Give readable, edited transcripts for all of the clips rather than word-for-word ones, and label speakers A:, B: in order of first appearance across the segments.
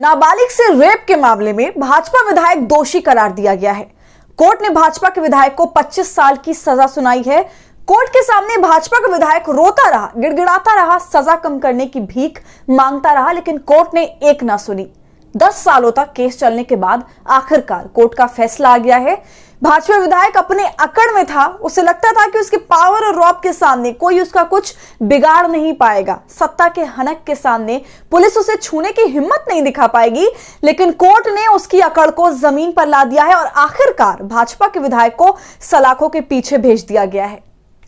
A: नाबालिग से रेप के मामले में भाजपा विधायक दोषी करार दिया गया है। कोर्ट ने भाजपा के विधायक को 25 साल की सजा सुनाई है। कोर्ट के सामने भाजपा का विधायक रोता रहा, गिड़गिड़ाता रहा, सजा कम करने की भीख मांगता रहा, लेकिन कोर्ट ने एक ना सुनी। 10 सालों तक केस चलने के बाद आखिरकार कोर्ट का फैसला आ गया है। भाजपा विधायक अपने अकड़ में था, उसे लगता था कि उसके पावर और रौब के सामने कोई उसका कुछ बिगाड़ नहीं पाएगा। सत्ता के हनक के सामने पुलिस उसे छूने की हिम्मत नहीं दिखा पाएगी, लेकिन कोर्ट ने उसकी अकड़ को जमीन पर ला दिया है और आखिरकार भाजपा के विधायक को सलाखों के पीछे भेज दिया गया है।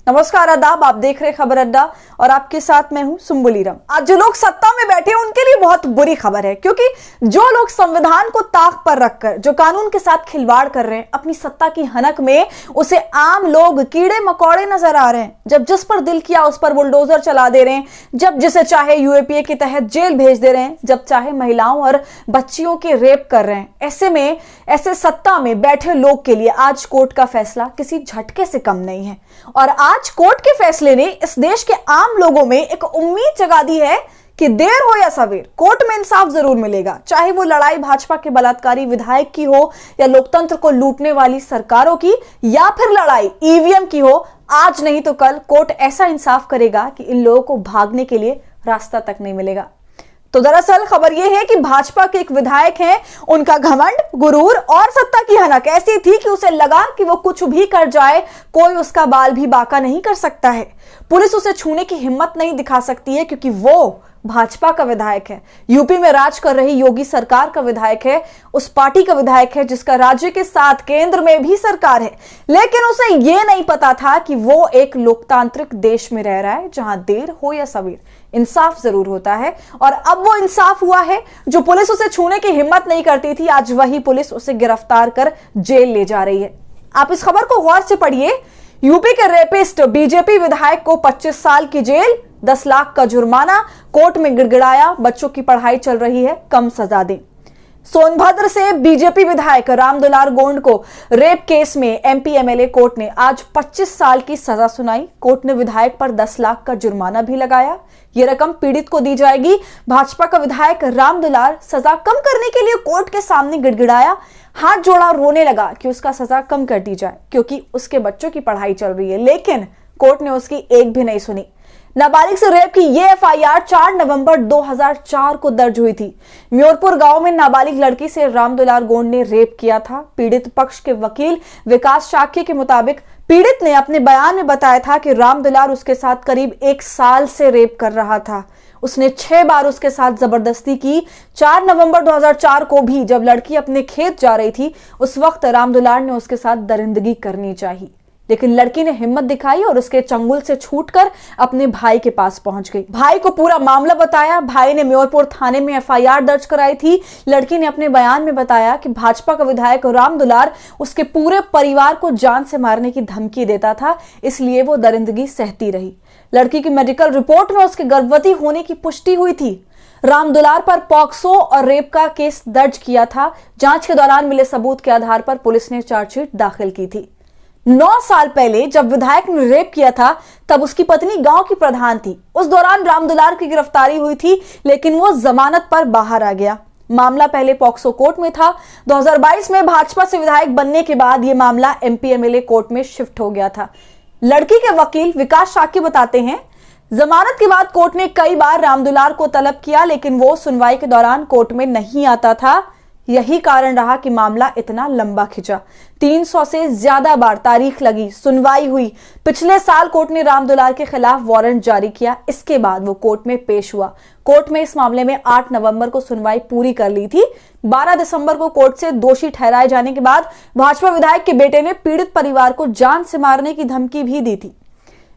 A: नमस्कार, आदाब, आप देख रहे खबर अड्डा और आपके साथ मैं हूं सुम्बुलीरम। आज जो लोग सत्ता में बैठे हैं उनके लिए बहुत बुरी खबर है, क्योंकि जो लोग संविधान को ताक पर रखकर जो कानून के साथ खिलवाड़ कर रहे हैं, अपनी सत्ता की हनक में उसे आम लोग कीड़े मकोड़े नजर आ रहे हैं। जब जिस पर दिल किया उस पर बुलडोजर चला दे रहे हैं, जब जिसे चाहे यूएपीए के तहत जेल भेज दे रहे हैं, जब चाहे महिलाओं और बच्चियों के रेप कर रहे हैं। ऐसे में ऐसे सत्ता में बैठे लोग के लिए आज कोर्ट का फैसला किसी झटके से कम नहीं है और आज कोर्ट के फैसले ने इस देश के आम लोगों में एक उम्मीद जगा दी है कि देर हो या सवेर कोर्ट में इंसाफ जरूर मिलेगा। चाहे वो लड़ाई भाजपा के बलात्कारी विधायक की हो या लोकतंत्र को लूटने वाली सरकारों की या फिर लड़ाई ईवीएम की हो, आज नहीं तो कल कोर्ट ऐसा इंसाफ करेगा कि इन लोगों को भागने के लिए रास्ता तक नहीं मिलेगा। तो दरअसल खबर यह है कि भाजपा के एक विधायक हैं, उनका घमंड, गुरूर और सत्ता की हनक ऐसी थी कि उसे लगा कि वो कुछ भी कर जाए, कोई उसका बाल भी बांका नहीं कर सकता है। पुलिस उसे छूने की हिम्मत नहीं दिखा सकती है, क्योंकि वो भाजपा का विधायक है, यूपी में राज कर रही योगी सरकार का विधायक है, उस पार्टी का विधायक है जिसका राज्य के साथ केंद्र में भी सरकार है। लेकिन उसे यह नहीं पता था कि वो एक लोकतांत्रिक देश में रह रहा है, जहां देर हो या सवेर इंसाफ जरूर होता है। और अब वो इंसाफ हुआ है। जो पुलिस उसे छूने की हिम्मत नहीं करती थी, आज वही पुलिस उसे गिरफ्तार कर जेल ले जा रही है। आप इस खबर को गौर से पढ़िए। यूपी के रेपिस्ट बीजेपी विधायक को 25 साल की जेल, 10 लाख का जुर्माना, कोर्ट में गिड़गिड़ाया, बच्चों की पढ़ाई चल रही है, कम सजा दें। सोनभद्र से बीजेपी विधायक रामदुलार गोंड को रेप केस में एमपी एमएलए कोर्ट ने आज 25 साल की सजा सुनाई। कोर्ट ने विधायक पर 10 लाख का जुर्माना भी लगाया। यह रकम पीड़ित को दी जाएगी। भाजपा का विधायक रामदुलार सजा कम करने के लिए कोर्ट के सामने गिड़गिड़ाया, हाथ जोड़ा, रोने लगा कि उसका सजा कम कर दी जाए, क्योंकि उसके बच्चों की पढ़ाई चल रही है। लेकिन कोर्ट ने उसकी एक भी नहीं सुनी। नाबालिग से रेप की यह एफआईआर 4 नवंबर 2004 को दर्ज हुई थी। म्योरपुर गांव में नाबालिग लड़की से रामदुलार गोंड ने रेप किया था। पीड़ित पक्ष के वकील विकास शाक्य के मुताबिक पीड़ित ने अपने बयान में बताया था कि रामदुलार उसके साथ करीब 1 साल से रेप कर रहा था। उसने 6 बार उसके साथ जबरदस्ती की। 4 नवंबर 2004 को भी जब लड़की अपने खेत जा रही थी, उस वक्त रामदुलार ने उसके साथ दरिंदगी करनी चाहिए, लेकिन लड़की ने हिम्मत दिखाई और उसके चंगुल से छूटकर अपने भाई के पास पहुंच गई। भाई को पूरा मामला बताया। भाई ने म्योरपुर थाने में एफआईआर दर्ज कराई थी। लड़की ने अपने बयान में बताया कि भाजपा का विधायक रामदुलार उसके पूरे परिवार को जान से मारने की धमकी देता था, इसलिए वो दरिंदगी सहती रही। लड़की की मेडिकल रिपोर्ट में उसके गर्भवती होने की पुष्टि हुई थी। रामदुलार पर पॉक्सो और रेप का केस दर्ज किया था। जांच के दौरान मिले सबूत के आधार पर पुलिस ने चार्जशीट दाखिल की थी। 9 साल पहले जब विधायक ने रेप किया था, तब उसकी पत्नी गांव की प्रधान थी। उस दौरान रामदुलार की गिरफ्तारी हुई थी, लेकिन वो जमानत पर बाहर आ गया। मामला पहले पॉक्सो कोर्ट में था। 2022 में भाजपा से विधायक बनने के बाद यह मामला एमपी एमएलए कोर्ट में शिफ्ट हो गया था। लड़की के वकील विकास शाक्य बताते हैं, जमानत के बाद कोर्ट ने कई बार रामदुलार को तलब किया, लेकिन वो सुनवाई के दौरान कोर्ट में नहीं आता था। यही कारण रहा कि मामला इतना लंबा खिंचा। 300 से ज्यादा बार तारीख लगी, सुनवाई हुई। पिछले साल कोर्ट ने रामदुलार के खिलाफ वारंट जारी किया। इसके बाद वो कोर्ट में पेश हुआ। कोर्ट में इस मामले में 8 नवंबर को सुनवाई पूरी कर ली थी। 12 दिसंबर को कोर्ट से दोषी ठहराए जाने के बाद भाजपा विधायक के बेटे ने पीड़ित परिवार को जान से मारने की धमकी भी दी थी।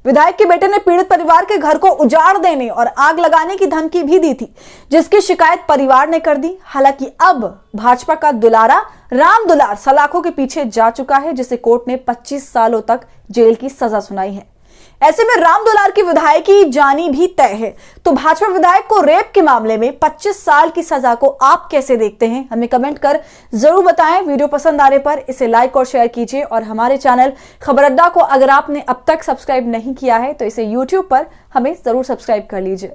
A: विधायक के बेटे ने पीड़ित परिवार के घर को उजाड़ देने और आग लगाने की धमकी भी दी थी, जिसकी शिकायत परिवार ने कर दी। हालांकि अब भाजपा का दुलारा रामदुलार सलाखों के पीछे जा चुका है, जिसे कोर्ट ने 25 सालों तक जेल की सजा सुनाई है। ऐसे में रामदुलार की विधायकी जानी भी तय है। तो भाजपा विधायक को रेप के मामले में 25 साल की सजा को आप कैसे देखते हैं, हमें कमेंट कर जरूर बताएं। वीडियो पसंद आने पर इसे लाइक और शेयर कीजिए और हमारे चैनल खबर अड्डा को अगर आपने अब तक सब्सक्राइब नहीं किया है तो इसे यूट्यूब पर हमें जरूर सब्सक्राइब कर लीजिए।